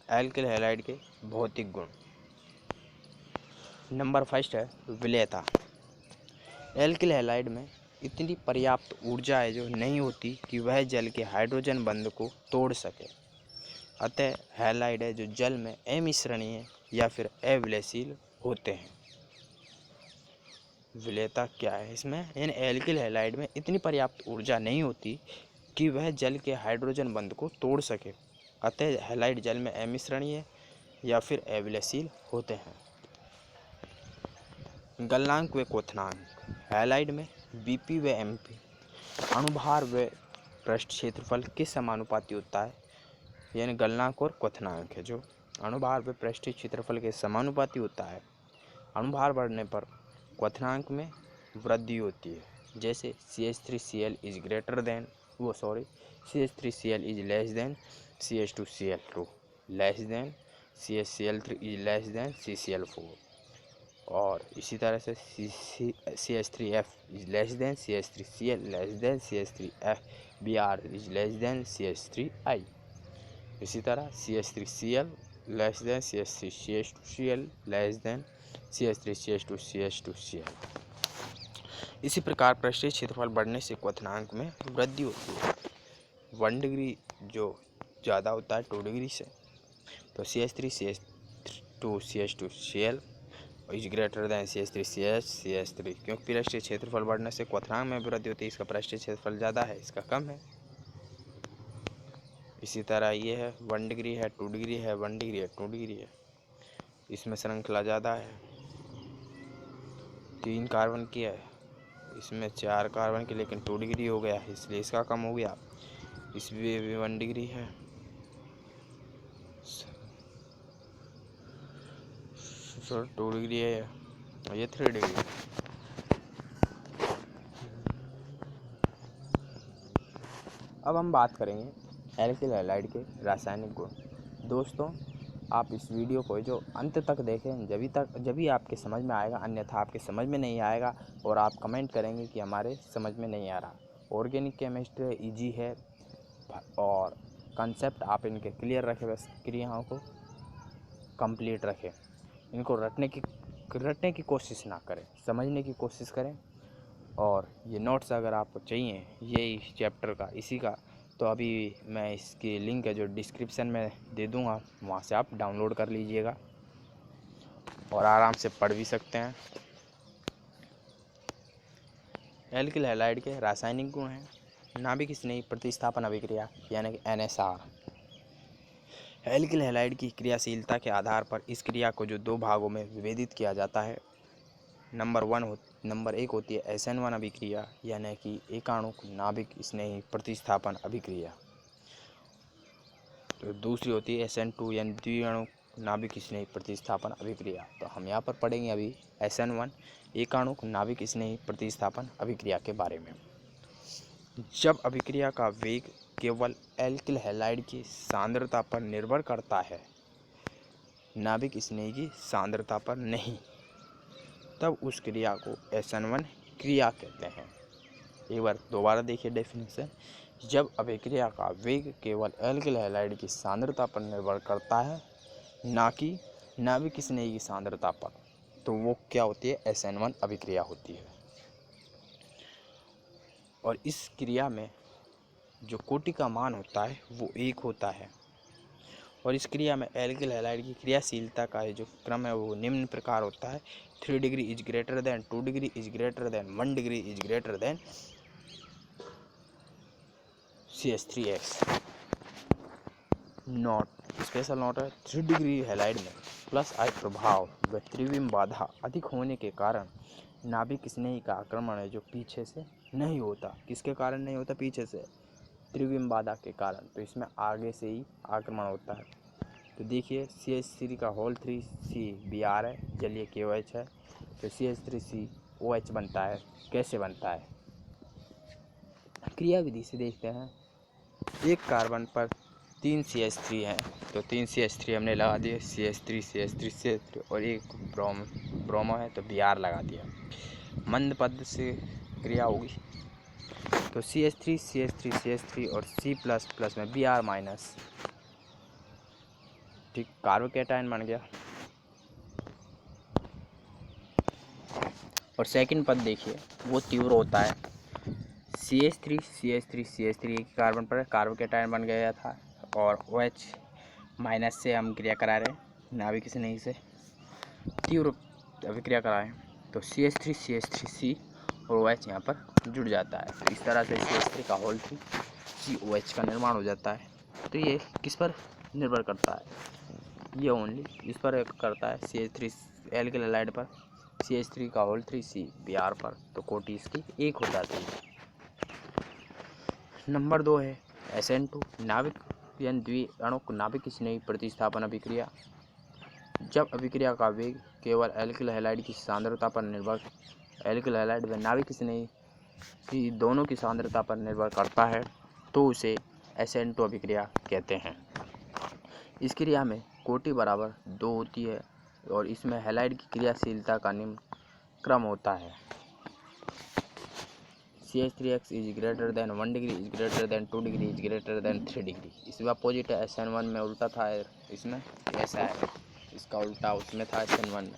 A: एल्किल हैलाइड के भौतिक गुण। नंबर 1 है विलेयता। एल्किल हैलाइड में इतनी पर्याप्त ऊर्जा है जो नहीं होती कि वह जल के हाइड्रोजन बंध को तोड़ सके, अतः हैलाइड है जो जल में अमिश्रणीय या फिर अविलयशील होते हैं। विलेयता क्या है इसमें, यानी एल्किल हैलाइड में इतनी पर्याप्त ऊर्जा नहीं होती कि वह जल के हाइड्रोजन बंध को तोड़ सके, अतः हैलाइड जल में अमिश्रणीय या फिर अविलयशील होते हैं। गलनांक व क्वथनांक। हैलाइड में Bp व Mp अणुभार व पृष्ठ क्षेत्रफल के समानुपाती होता है, यानी गलनांक और क्वथनांक है जो अणुभार व पृष्ठ क्षेत्रफल के समानुपाती होता है। अणुभार बढ़ने पर क्वथनांक में वृद्धि होती है, जैसे CH3Cl is greater than CH3Cl is less than CH2Cl2 less than CHCl3 is less than CCl4, और इसी तरह से CH3F is less than CH3Cl less than CH3Br is less than CH3I। इसी तरह CH3Cl less than CH3CH2Cl less than CH3CH2CH2Cl। इसी प्रकार पृष्ठीय क्षेत्रफल बढ़ने से क्वथनांक में वृद्धि होती है। 1 डिग्री जो ज़्यादा होता है 2 डिग्री से, तो CH3CH2CH2Cl is greater than CH3CH3, क्योंकि पृष्ठीय क्षेत्रफल बढ़ने से क्वथनांक में वृद्धि होती है। इसका पृष्ठीय क्षेत्रफल ज़्यादा है, इसका कम है। इसी तरह ये है 1 डिग्री है 2 डिग्री है 1 डिग्री है 2 डिग्री है, इसमें श्रृंखला ज़्यादा है। 3 कार्बन की है, इसमें 4 कार्बन की, लेकिन 2 डिग्री हो गया इसलिए इसका कम हो गया। इसमें भी 1 डिग्री है, सॉरी 2 डिग्री है और ये 3 डिग्री है। अब हम बात करेंगे एल्किल हैलाइड के रासायनिक गुण। दोस्तों, आप इस वीडियो को जो अंत तक देखें जभी आपके समझ में आएगा, अन्यथा आपके समझ में नहीं आएगा और आप कमेंट करेंगे कि हमारे समझ में नहीं आ रहा। ऑर्गेनिक केमिस्ट्री इजी है और कंसेप्ट आप इनके क्लियर रखें, बस क्रियाओं को कंप्लीट रखें, इनको रटने की कोशिश ना करें, समझने की कोशिश करें। और ये नोट्स अगर आपको चाहिए यही चैप्टर का इसी का, तो अभी मैं इसकी लिंक है जो डिस्क्रिप्शन में दे दूँगा, वहाँ से आप डाउनलोड कर लीजिएगा और आराम से पढ़ भी सकते हैं। एल्किल हैलाइड के रासायनिक गुण हैं नाभिक स्नेही प्रतिस्थापन अभिक्रिया यानी कि NSR। एल्किल हैलाइड की क्रियाशीलता के आधार पर इस क्रिया को जो 2 भागों में विभेदित किया जाता है, नंबर एक होती है SN1 अभिक्रिया, यानी कि एकाणुक नाभिक स्नेही प्रतिस्थापन अभिक्रिया। तो दूसरी होती है SN2 यानी द्विअणुक नाभिक स्नेही प्रतिस्थापन अभिक्रिया। तो हम यहाँ पर पढ़ेंगे अभी SN1 एकाणुक नाभिक स्नेही प्रतिस्थापन अभिक्रिया के बारे में। जब अभिक्रिया का वेग केवल एल्किल हैलाइड की सांद्रता पर निर्भर करता है, नाभिक स्नेही की सांद्रता पर नहीं, तब उस क्रिया को SN1 क्रिया कहते हैं। एक बार दोबारा देखिए डेफिनेशन। जब अभिक्रिया का वेग केवल एल्किल हैलाइड की सांद्रता पर निर्भर करता है, ना कि नाभिक स्नेही की सांद्रता पर, तो वो क्या होती है? SN1 अभिक्रिया होती है। और इस क्रिया में जो कोटि का मान होता है वो 1 होता है। और इस क्रिया में एल्किल हैलाइड की क्रियाशीलता का जो क्रम है वो निम्न प्रकार होता है: 3 degree is greater than 2 degree is greater than 1 degree is greater than CH3X। Note, special note है, 3 डिग्री हैलाइड में प्लस I प्रभाव व त्रिविम बाधा अधिक होने के कारण नाभिक स्नेही का आक्रमण है जो पीछे से नहीं होता। किसके कारण नहीं होता? पीछे से, त्रिविम बाधा के कारण। तो इसमें आगे से ही आक्रमण होता है। तो देखिए CH3 का होल 3C Br है, जलीय KOH है, तो CH3COH बनता है। कैसे बनता है? क्रिया विधि से देखते हैं। एक कार्बन पर 3 CH3 हैं, तो 3 CH3 हमने लगा दिए, CH3 और एक ब्रोमो है तो Br लगा दिया। मंद पद से क्रिया होगी तो CH3 और C++ में Br-, ठीक, कार्बोकैटायन बन गया। और सेकंड पद देखिए वो तीव्र होता है। CH3 एक कार्बन पर कार्बोकैटायन बन गया था और OH- से हम क्रिया करा रहे हैं, नाभिक स्नेही से तीव्र अभिक्रिया कराएं, तो CH3C और OH यहाँ पर जुड़ जाता है। तो इस तरह से CH3 का होल 3COH का निर्माण हो जाता है। तो ये किस पर निर्भर करता है? ये ओनली इस पर करता है, CH3 एल्किल हैलाइड पर, CH3 का होल 3C Br पर। तो कोटि इसकी 1 हो जाती है। नंबर 2 है SN2 नाभिक यानी द्विअणुक नाभिक स्नेही प्रतिस्थापन अभिक्रिया। जब अभिक्रिया का वेग केवल एल्किल हैलाइड की सांद्रता पर निर्भर, एल्किल हैलाइड व नाभिक स्नेही की दोनों की सांद्रता पर निर्भर करता है, तो उसे SN2 अभिक्रिया कहते हैं। इस क्रिया में कोटि बराबर 2 होती है और इसमें हैलाइड की क्रियाशीलता का निम्न क्रम होता है: CH3X is greater than 1 degree is greater than 2 degree is greater than 3 degree. इसमें अपोजिट है, SN1 में उल्टा था, इसमें ऐसा है, इसका उल्टा उसमें था SN1 में।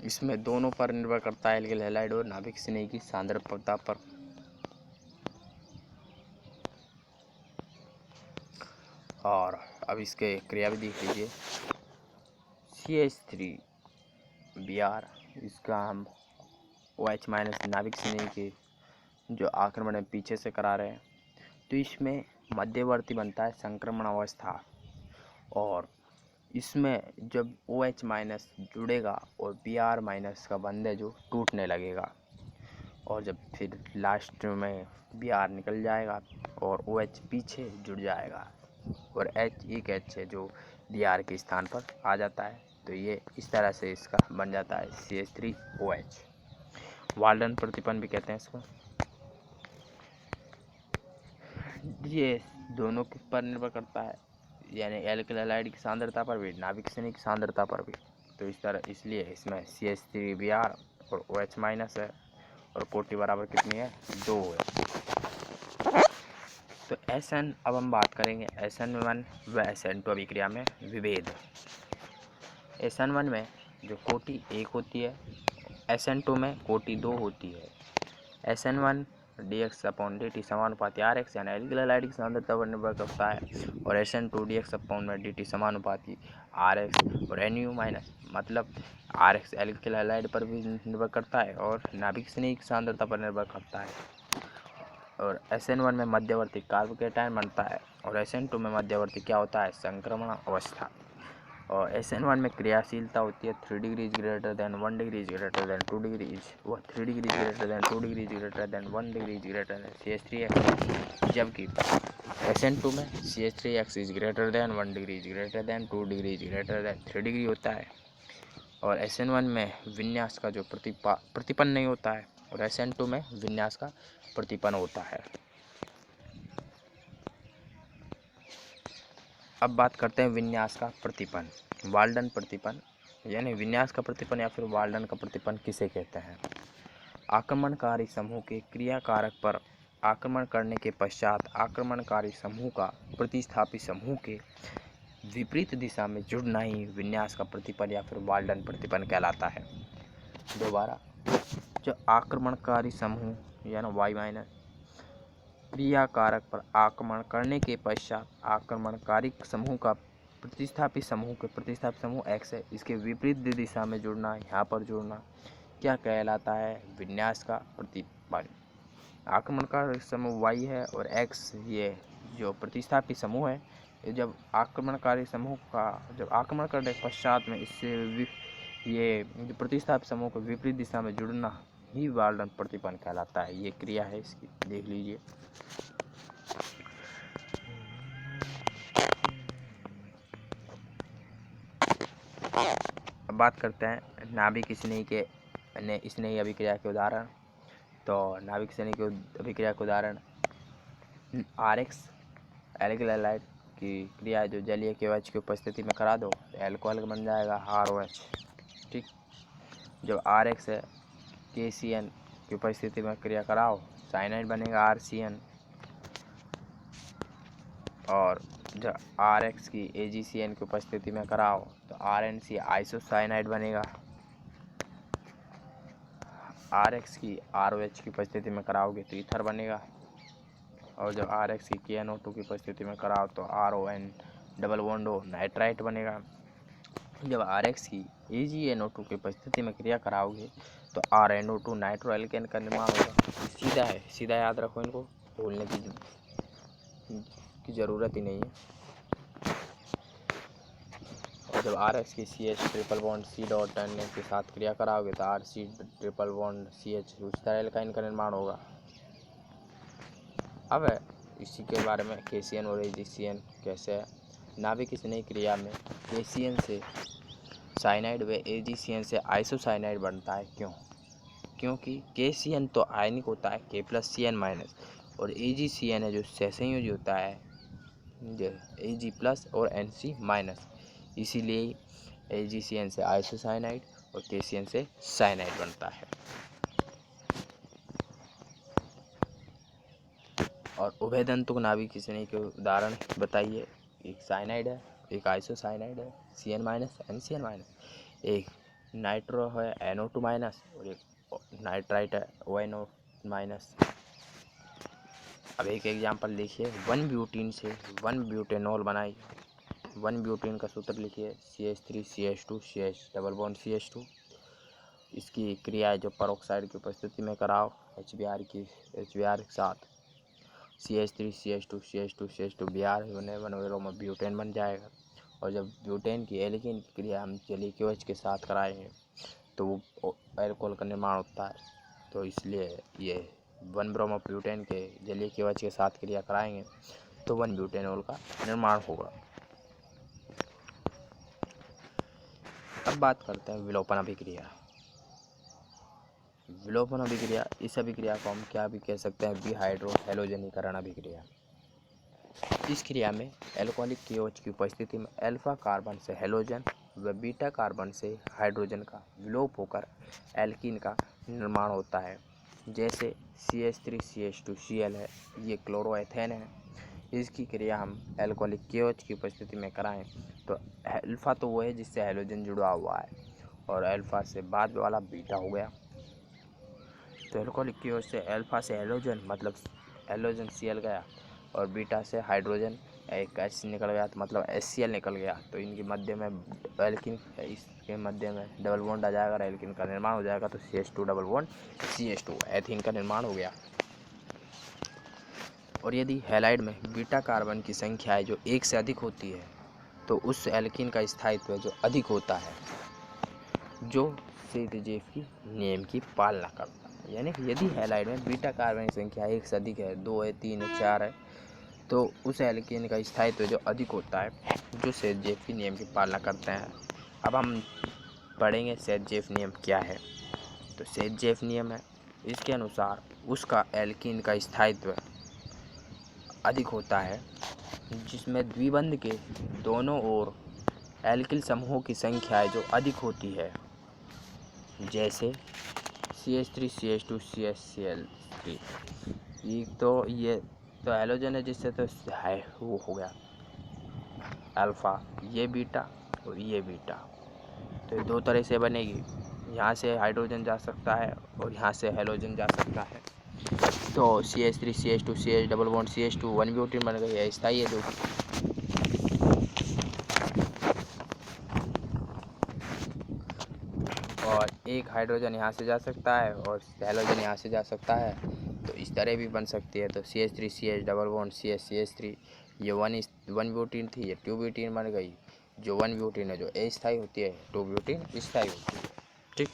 A: इसमें दोनों पर निर्भर करता है, एल्किल हैलाइड और नाभिक स्नेही की सांद्रता पर। और अब इसके क्रिया भी देख लीजिए। CH3 Br, इसका हम OH- नाभिक स्नेही के जो आक्रमण है पीछे से करा रहे हैं, तो इसमें मध्यवर्ती बनता है संक्रमण अवस्था। और इसमें जब OH- जुड़ेगा और Br- का बंध है जो टूटने लगेगा, और जब फिर लास्ट में Br निकल जाएगा और OH पीछे जुड़ जाएगा और एक H है जो Br के स्थान पर आ जाता है। तो ये इस तरह से इसका बन जाता है CH3OH। वाल्डन प्रतिपन्न भी कहते हैं इसको। ये दोनों के पर निर्भर करता है, यानी एल्किल हैलाइड की सांद्रता पर भी, नाभिक स्नेही की सांद्रता पर भी। तो इस तरह इसलिए इसमें CH3 Br और OH- है और कोटि बराबर कितनी है? 2 है। तो SN, अब हम बात करेंगे SN1 व SN2 अभिक्रिया में विभेद। SN1 में जो कोटि 1 होती है, SN2 में कोटि 2 होती है। SN1 dx/dt समानुपाती Rx यानी एल्किल हैलाइड की सांद्रता पर निर्भर करता है, और SN2 dx/dt समानुपाती Rx और Nu- मतलब Rx एल्किल हैलाइड पर भी निर्भर करता है और नाभिक स्नेही की सांद्रता पर निर्भर करता है। और SN1 में मध्यवर्ती कार्बोकैटायन बनता है और SN2 में मध्यवर्ती क्या होता है? संक्रमण अवस्था। और SN1 में क्रियाशीलता होती है 3 degree is greater than 1 degree is greater than 2 degree is 3 degree is greater than 2 degree is greater than 1 degree is greater than CH3X, जबकि SN2 में CH3X is greater than 1 degree is greater than 2 degree is greater than 3 degree होता है। और SN1 में विन्यास का जो प्रतिपन्न नहीं होता है और SN2 में विन्यास का प्रतिपन्न होता है। अब बात करते हैं विन्यास का प्रतिपन्न। वाल्डन प्रतिपन्न यानी विन्यास का प्रतिपन्न या फिर वाल्डन का प्रतिपन्न किसे कहते हैं? आक्रमणकारी समूह के क्रियाकारक पर आक्रमण करने के पश्चात आक्रमणकारी समूह का प्रतिस्थापी समूह के विपरीत दिशा में जुड़ना ही विन्यास का प्रतिपन्न या फिर वाल्डन प्रतिपन्न कहलाता है। दोबारा, जो आक्रमणकारी समूह यानी Y- क्रियाकारक पर आक्रमण करने के पश्चात आक्रमणकारी समूह का प्रतिस्थापी समूह X है, इसके विपरीत दिशा में जुड़ना, यहाँ पर जुड़ना क्या कहलाता है? विन्यास का प्रतिपन्न। आक्रमणकारी समूह Y है और X ये जो प्रतिस्थापी समूह है, ये जब आक्रमणकारी समूह का जब आक्रमण करने के पश्चात में इससे ये जो प्रतिस्थापी समूह को विपरीत दिशा में जुड़ना ही वाल्डन प्रतिपन्न कहलाता है। ये क्रिया है इसकी, देख लीजिए। अब बात करते हैं नाभिक स्नेही अभिक्रिया के उदाहरण। तो नाभिक स्नेही अभिक्रिया के उदाहरण RX एल्किल हैलाइड की क्रिया जो जलीय KOH की उपस्थिति में करा दो तो एल्कोहल बन जाएगा ROH। ठीक, जब RX है KCN की उपस्थिति में क्रिया कराओ साइनाइड बनेगा RCN, और जब RX की AgCN की उपस्थिति में कराओ तो RNC आइसोसाइनाइड बनेगा। RX की ROH की उपस्थिति में कराओगे तो ईथर बनेगा, और जब RX की KNO2 की उपस्थिति में कराओ तो RON double bond O nitrite बनेगा। जब RX की AgNO2 की उपस्थिति में क्रिया कराओगे तो RNO2 नाइट्रो एल्केन का निर्माण होगा। सीधा है, सीधा याद रखो, इनको भूलने की ज़रूरत ही नहीं है। और जब RX की CH triple bond C dot N के साथ क्रिया कराओगे तो RC ट्रिपल बॉन्ड CH उच्चतर एल्काइन का निर्माण होगा। अब है इसी के बारे में KCN और AgCN कैसे है। नाभिक स्नेही क्रिया में KCN से साइनाइड व AgCN से आइसोसाइनाइड बनता है। क्योंकि KCN तो आयनिक होता है K+CN- और AgCN है जो सहसंयोजी होता है Ag+ और Nc-, इसीलिए AgCN से आइसोसाइनाइड और KCN से साइनाइड बनता है। और उभयदंतुक नाभिक स्नेही के उदाहरण बताइए। एक साइनाइड है, एक आइसोसाइनाइड है CN-, NCN-, एक नाइट्रो है NO2- और एक नाइट्राइट है ONO-। अब एक एग्जाम्पल लिखिए, 1 ब्यूटीन से 1 ब्यूटेनॉल बनाइए। 1 ब्यूटीन का सूत्र लिखिए CH3CH2 CH double bond CH2। इसकी क्रिया जो परऑक्साइड की उपस्थिति में कराओ HBr के साथ CH3CH2 CH2 CH2 Br होने में ब्यूटेन बन जाएगा। और जब ब्यूटेन की एल्कीन की क्रिया हम जलीय KOH के साथ कराएंगे तो वो एल्कोहल का निर्माण होता है। तो इसलिए ये 1 ब्रोमोब्यूटेन के जलीय KOH के साथ क्रिया कराएंगे तो 1 ब्यूटेनॉल का निर्माण होगा। अब बात करते हैं विलोपन अभिक्रिया। विलोपन अभिक्रिया, इस अभिक्रिया को हम क्या भी कह सकते हैं, विहाइड्रो हैलोजनीकरण अभिक्रिया। इस क्रिया में एल्कोहलिक KOH की उपस्थिति में अल्फा कार्बन से हैलोजन व बीटा कार्बन से हाइड्रोजन का विलोप होकर एल्कीन का निर्माण होता है। जैसे CH3CH2Cl है, ये क्लोरोएथेन है। इसकी क्रिया हम एल्कोहलिक KOH की उपस्थिति में कराएं तो अल्फा तो वो है जिससे हैलोजन जुड़ा हुआ है, और अल्फा से बाद वाला बीटा हो गया। तो एल्कोहलिक KOH से अल्फा से हैलोजन मतलब हैलोजन Cl गया, और बीटा से हाइड्रोजन एक H निकल गया तो मतलब HCl निकल गया। तो इनके मध्य में एल्कीन, इसके मध्य में डबल बॉन्ड आ जाएगा और एल्कीन का निर्माण हो जाएगा। तो CH2 double bond CH2 ethene का निर्माण हो गया। और यदि हैलाइड में बीटा कार्बन की संख्या है जो 1 से अधिक होती है तो उस एल्कीन का स्थायित्व जो अधिक होता है जो सेदजेफ की नियम की पालना करता है। यानी कि यदि हैलाइड में बीटा कार्बन की संख्या 1 से अधिक है, 2 है, 3 है, 4 है, तो उस एल्कीन का स्थायित्व जो अधिक होता है जो सेदजेफ की नियम की पालना करते हैं। अब हम पढ़ेंगे सेदजेफ नियम क्या है। तो सेदजेफ नियम है, इसके अनुसार उसका एल्कीन का स्थायित्व अधिक होता है जिसमें द्विबंध के दोनों ओर एल्किल समूहों की संख्या जो अधिक होती है, जैसे CH3 CH2 CHCl3। ये तो हैलोजन है, जिससे तो है वो हो गया अल्फ़ा, ये बीटा और ये बीटा। तो ये 2 तरह से बनेगी, यहाँ से हाइड्रोजन जा सकता है और यहाँ से हैलोजन जा सकता है। तो CH3 CH2 CH double bond CH2 1 butane बन गई है, स्थायी है जो और एक हाइड्रोजन यहाँ से जा सकता है और हैलोजन यहाँ से जा सकता है, तो इस तरह भी बन सकती है। तो CH3 CH double bond CH CH3, ये 1 ब्यूटेन थी, ये 2 ब्यूटेन बन गई। जो 1 ब्यूटेन है जो अस्थायी होती है, 2 ब्यूटेन स्थायी होती है। ठीक,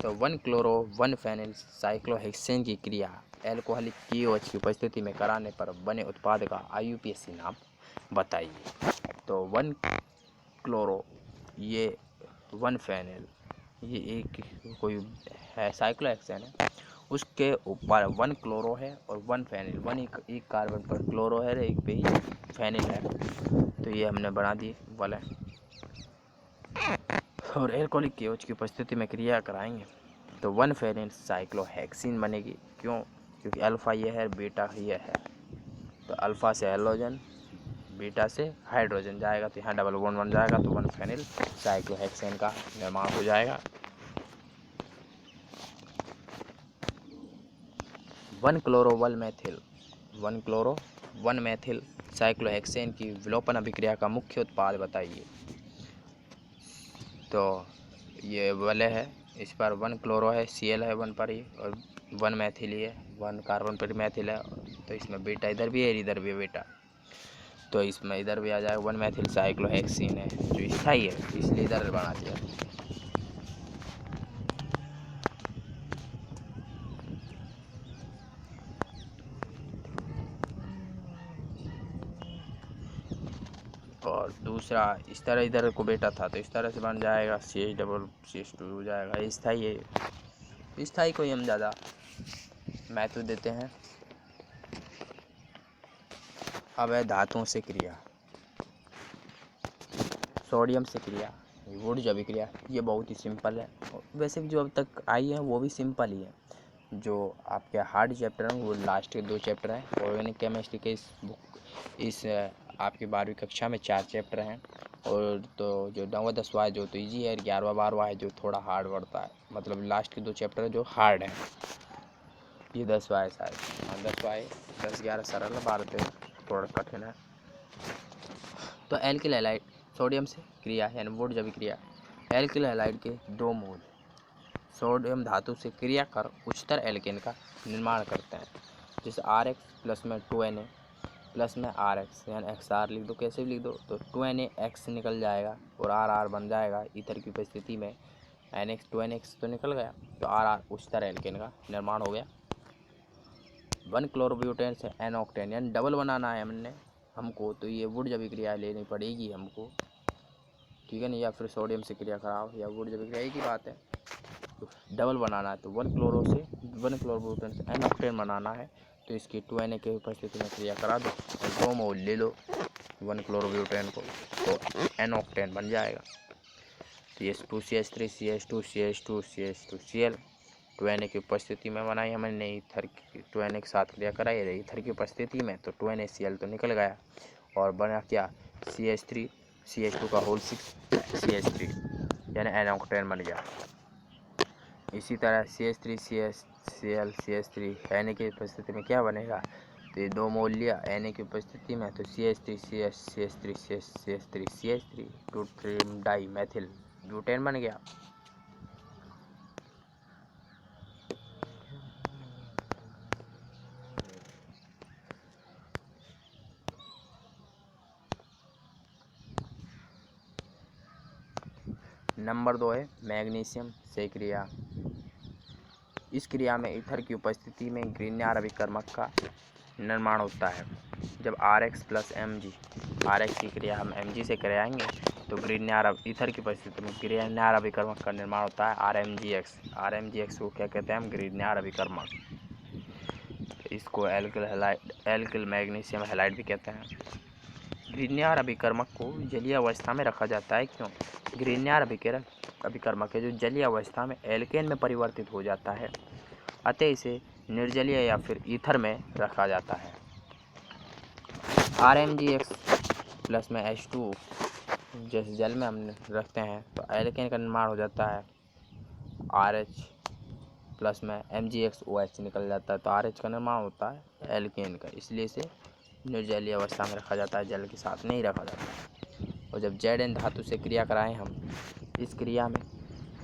A: तो 1 क्लोरो 1 फेनिल साइक्लोहेक्सेन की क्रिया एल्कोहलिक KOH की उपस्थिति में कराने पर बने उत्पाद का IUPAC नाम बताइए। तो 1 क्लोरो, ये 1 फेनिल, ये एक कोई है साइक्लोहेक्सेन है, उसके ऊपर 1 क्लोरो है और 1 फेनिल, 1 एक कार्बन पर क्लोरो है, एक पे ही फेनिल है, तो ये हमने बना दी वाला। और एल्कोहलिक KOH की उपस्थिति में क्रिया कराएंगे तो 1 फेनिल साइक्लोहेक्सीन बनेगी। क्यों? क्योंकि अल्फ़ा ये है, बीटा ये है, तो अल्फ़ा से हैलोजन, बीटा से हाइड्रोजन जाएगा, तो यहाँ डबल बॉन्ड बन जाएगा, तो 1 फेनिल साइक्लोहेक्सेन का निर्माण हो जाएगा। 1 chloro 1 methyl 1 chloro 1 methyl cyclohexane की विलोपन अभिक्रिया का मुख्य उत्पाद बताइए। तो ये वाले है, इस पर 1 क्लोरो है, Cl है 1 पर ही, और 1 मैथिल ही है, 1 कार्बन पर मैथिल है, तो इसमें बीटा इधर भी है, इधर भी है बीटा, तो इसमें इधर भी आ जाएगा 1 मैथिल साइक्लोहेक्सीन है जो स्थायी है, इसलिए इधर बना दिया। और दूसरा इस तरह इधर को बेटा था, तो इस तरह से बन जाएगा CH डबल CH2 हो जाएगा, स्थायी है। स्थायी को ही हम ज़्यादा महत्व देते हैं। अब है धातुओं से क्रिया, सोडियम से क्रिया, वुड्स अभिक्रिया, ये बहुत ही सिंपल है। वैसे भी जो अब तक आई है वो भी सिंपल ही है। जो आपके हार्ड चैप्टर हैं वो लास्ट के 2 चैप्टर हैं। ऑर्गेनिक केमिस्ट्री के इस आपकी 12वीं कक्षा में 4 चैप्टर हैं, और तो जो 9वां 10वां है जो तो ईजी है, 11वां 12वां है जो थोड़ा हार्ड पड़ता है। मतलब लास्ट के 2 चैप्टर जो हार्ड हैं, ये 10वां है शायद, हाँ 10वां है, 10 11 सरल है, 12 थोड़ा कठिन है। तो एल्किल हैलाइड सोडियम से क्रिया यानी वुड्स अभिक्रिया, एल्किल हैलाइड के 2 मूल सोडियम धातु से क्रिया कर उच्चतर एल्केन का निर्माण करते हैं। जैसे RX प्लस में 2Na प्लस में RX यानी XR लिख दो, कैसे भी लिख दो, तो 2NaX निकल जाएगा और RR बन जाएगा। ईथर की उपस्थिति में NX 2NX तो निकल गया, तो RR उच्चतर एल्केन का निर्माण हो गया। 1 क्लोरोब्यूटेन से N ऑक्टेन यानी डबल बनाना है हमको, तो ये वुड्स अभिक्रिया लेनी पड़ेगी हमको, ठीक है ना, या फिर सोडियम से क्रिया कराओ या वुड्स अभिक्रिया, एक ही बात है। तो डबल बनाना है तो 1 क्लोरोब्यूटेन से N ऑक्टेन बनाना है, तो इसकी 2Na के उपस्थिति में क्रिया करा दो और 2 मोल ले लो 1 क्लोरोब्यूटेन को, तो N ऑक्टेन बन जाएगा। CH2 CH3 CH2 CH2 CH2 Cl 2Na की उपस्थिति में बनाई हमने ईथर की, 2Na के साथ क्रिया कराई है ईथर की उपस्थिति में, तो 2NaCl तो निकल गया और बना क्या CH3 CH2 का होल 6 CH3 यानी N ऑक्टेन बन गया। इसी तरह CH3 CHCl CH3 Na की उपस्थिति में क्या बनेगा, तो ये 2 मोल लिया Na की उपस्थिति में, तो CH3 CH3 CH3 CH3 2 die Maithil butane बन गया। नंबर 2 है मैग्नीशियम से क्रिया। इस क्रिया में ईथर की उपस्थिति में ग्रीनियर अभिकर्मक का निर्माण होता है। जब RX + Mg, RX की क्रिया हम Mg से कराएंगे तो ग्रीनियर ईथर की उपस्थिति में ग्रीनियर अभिकर्मक का निर्माण होता है RMgX। RMgX को क्या कहते हैं हम? ग्रीनियर अभिकर्मक। इसको एल्किल मैग्नीशियम हैलाइड भी कहते हैं। ग्रीनियर अभिकर्मक को जलीय अवस्था में रखा जाता है। क्यों? ग्रीनियर अभिकर्मक है जो जलीय अवस्था में एल्केन में परिवर्तित हो जाता है, अतः इसे निर्जलीय या फिर ईथर में रखा जाता है। RMgX प्लस में H2 जैसे जल में हम रखते हैं तो एल्केन का निर्माण हो जाता है। RH प्लस में MgX OH निकल जाता है तो RH का निर्माण होता है एल्केन का, इसलिए इसे निर्जलीय अवस्था में रखा जाता है, जल के साथ नहीं रखा जाता। और जब Zn धातु से क्रिया कराएं हम, इस क्रिया में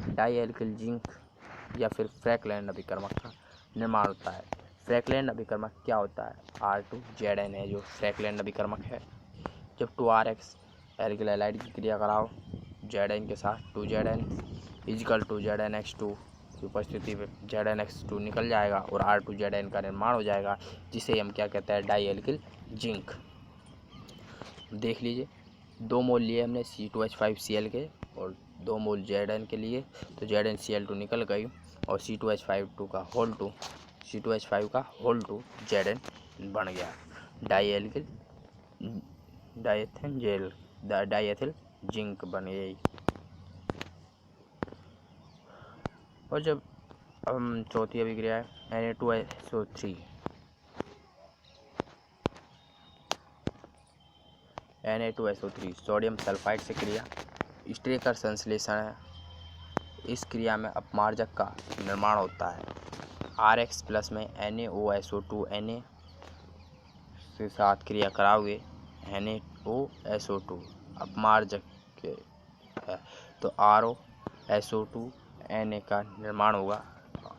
A: डाईएल्किल जिंक या फिर फ्रैंकलैंड अभिकर्मक का निर्माण होता है। फ्रैंकलैंड अभिकर्मक क्या होता है? R2Zn है जो फ्रैंकलैंड अभिकर्मक है। जब 2RX एल्किल हैलाइड की क्रिया कराओ Zn के साथ 2Zn = ZnX2 की उपस्थिति में ZnX2 निकल जाएगा और R2Zn का निर्माण हो जाएगा, जिसे हम क्या कहते हैं? डाईएल्किल जिंक। देख लीजिए 2 मोल लिए हमने C2H5Cl के और 2 मोल Zn के लिए, तो ZnCl2 निकल गई और C2H5 का होल 2 Zn बन गया डाईएथिल जिंक बन गई। और जब हम चौथी अभिक्रिया है Na2SO3 सोडियम सल्फाइड से क्रिया, स्ट्रेकर संश्लेषण है। इस क्रिया में अपमार्जक का निर्माण होता है। RX प्लस में NaOSO2 Na के साथ क्रिया कराओगे NaOSO2 अपमार्जक के है तो ROSO2 Na का निर्माण होगा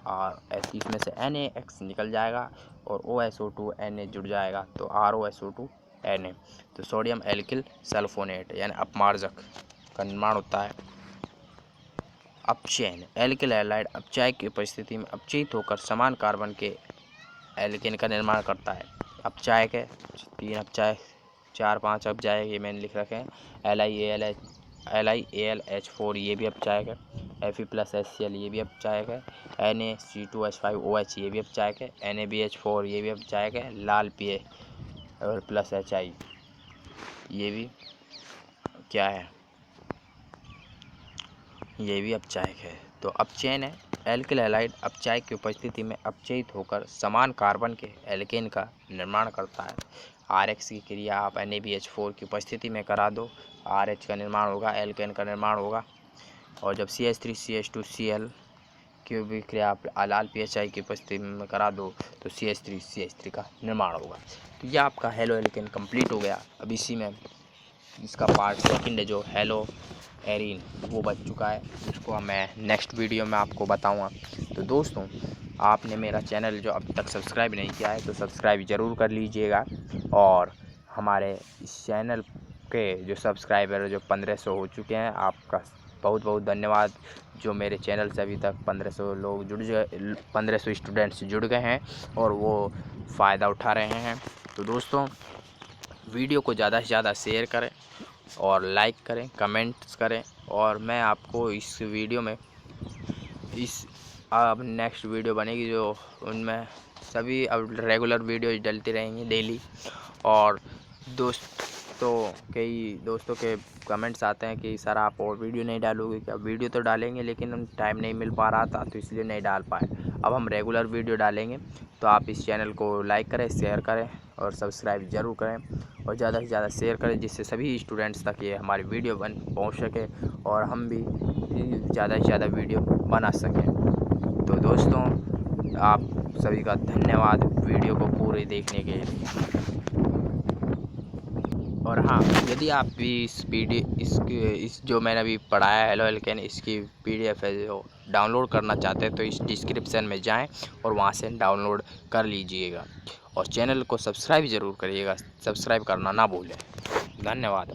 A: और इसमें से NaX निकल जाएगा और OSO2 Na जुड़ जाएगा तो ROSO2 Na। तो सोडियम एल्किल सल्फोनेट यानी अपमार्जक का निर्माण होता है। अपचयन, एल्किल हैलाइड अपचायक की उपस्थिति में अपचयित होकर समान कार्बन के एल्केन का निर्माण करता है। अपचायक है 3 अपचायक 4-5 अपचायक ये मैंने लिख रखे हैं। LiAlH4 ये भी अपचायक है। Fe+HCl ये भी अपचायक है। NaC2H5OH ये भी अपचायक है। NaBH4 ये भी अपचायक है। लाल Pa और +HI ये भी क्या है? ये भी अपचायक है। तो अपचयन है, एल्किल हैलाइड अपचायक की उपस्थिति में अपचयित होकर समान कार्बन के एल्केन का निर्माण करता है। RX की क्रिया आप NaBH4 की उपस्थिति में करा दो, RH का निर्माण होगा, एल्केन का निर्माण होगा। और जब CH3CH2Cl की भी क्रिया आप लाल PHI की उपस्थिति में करा दो तो CH3CH3 का निर्माण होगा। तो यह आपका हेलो एल्केन कंप्लीट हो गया। अब इसी में इसका पार्ट सेकंड है जो हेलो एरीन वो बच चुका है, उसको मैं नेक्स्ट वीडियो में आपको बताऊंगा। तो दोस्तों आपने मेरा चैनल जो अब तक सब्सक्राइब नहीं किया है तो सब्सक्राइब ज़रूर कर लीजिएगा। और हमारे इस चैनल के जो सब्सक्राइबर जो 1500 हो चुके हैं, आपका बहुत बहुत धन्यवाद। जो मेरे चैनल से अभी तक 1500 लोग 1500 स्टूडेंट्स जुड़ गए हैं और वो फ़ायदा उठा रहे हैं। तो दोस्तों वीडियो को ज़्यादा से ज़्यादा शेयर करें और लाइक करें, कमेंट्स करें। और मैं आपको इस वीडियो में अब नेक्स्ट वीडियो बनेगी जो उनमें सभी अब रेगुलर वीडियो डलती रहेंगी डेली। और कई दोस्तों के कमेंट्स आते हैं कि सर आप और वीडियो नहीं डालोगे क्या? वीडियो तो डालेंगे लेकिन टाइम नहीं मिल पा रहा था तो इसलिए नहीं डाल पाए। अब हम रेगुलर वीडियो डालेंगे तो आप इस चैनल को लाइक करें, शेयर करें और सब्सक्राइब ज़रूर करें और ज़्यादा से ज़्यादा शेयर करें, जिससे सभी स्टूडेंट्स तक ये हमारी वीडियो पहुंच सके और हम भी ज़्यादा से ज़्यादा वीडियो बना सकें। तो दोस्तों आप सभी का धन्यवाद वीडियो को पूरे देखने के लिए। और हाँ, यदि आप भी इस जो मैंने अभी पढ़ाया है हेलो एल्केन, इसकी PDF है जो डाउनलोड करना चाहते हैं तो इस डिस्क्रिप्शन में जाएं और वहां से डाउनलोड कर लीजिएगा। और चैनल को सब्सक्राइब ज़रूर करिएगा, सब्सक्राइब करना ना भूलें। धन्यवाद।